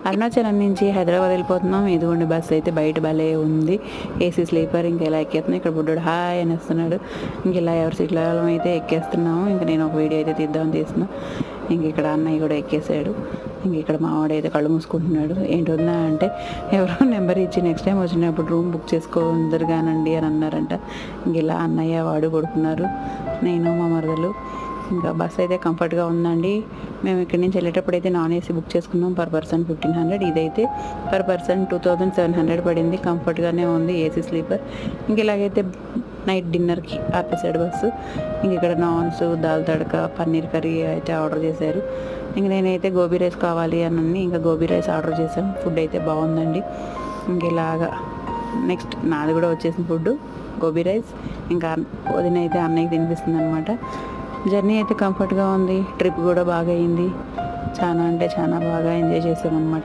అరుణాచలం నుంచి హైదరాబాద్ వెళ్ళిపోతున్నాం. ఇదిగోండి బస్సు అయితే బయట భలే ఉంది. AC sleeper. ఇంకా ఇలా ఎక్కేస్తున్నాం. ఇక్కడ బుడ్డోడు హాయ్ అని వస్తున్నాడు. ఇంక ఇలా ఎవరి సీట్లో అయితే ఎక్కేస్తున్నాము. ఇంకా నేను ఒక వీడియో అయితే తీద్దామని తీస్తున్నాం. ఇంక ఇక్కడ అన్నయ్య కూడా ఎక్కేసాడు. ఇంక ఇక్కడ మావాడు అయితే కళ్ళు మూసుకుంటున్నాడు. ఏంటొందా అంటే ఎవరో నెంబర్ ఇచ్చి నెక్స్ట్ టైం వచ్చినప్పుడు రూమ్ బుక్ చేసుకోందరుగానండి అని అన్నారంట. ఇంక ఇలా అన్నయ్య వాడు పడుకున్నారు, నేను మా మరదలు. ఇంకా బస్ అయితే కంఫర్ట్గా ఉందండి. మేము ఇక్కడి నుంచి వెళ్ళేటప్పుడు అయితే నాన్ ఏసీ బుక్ చేసుకున్నాం. Per person 1500. ఇదైతే పర్ పర్సన్ 2700 పడింది. కంఫర్ట్గానే ఉంది, ఏసీ స్లీపర్. ఇంక ఇలాగైతే నైట్ డిన్నర్కి ఆపేసాడు బస్సు. ఇంక ఇక్కడ నాన్స్, దాల్ తడక, పన్నీర్ కర్రీ అయితే ఆర్డర్ చేశారు. ఇంక నేనైతే గోబీ రైస్ కావాలి అని ఇంకా గోబీ రైస్ ఆర్డర్ చేశాం. ఫుడ్ అయితే బాగుందండి. ఇంక ఇలాగా నెక్స్ట్ నాది కూడా వచ్చేసిన ఫుడ్ గోబీ రైస్. ఇంకా వదిన అయితే అన్నయ్యకి తినిపిస్తుంది అనమాట. జర్నీ అయితే కంఫర్ట్గా ఉంది. ట్రిప్ కూడా బాగా అయింది. చాలా అంటే చాలా బాగా ఎంజాయ్ చేసామన్నమాట.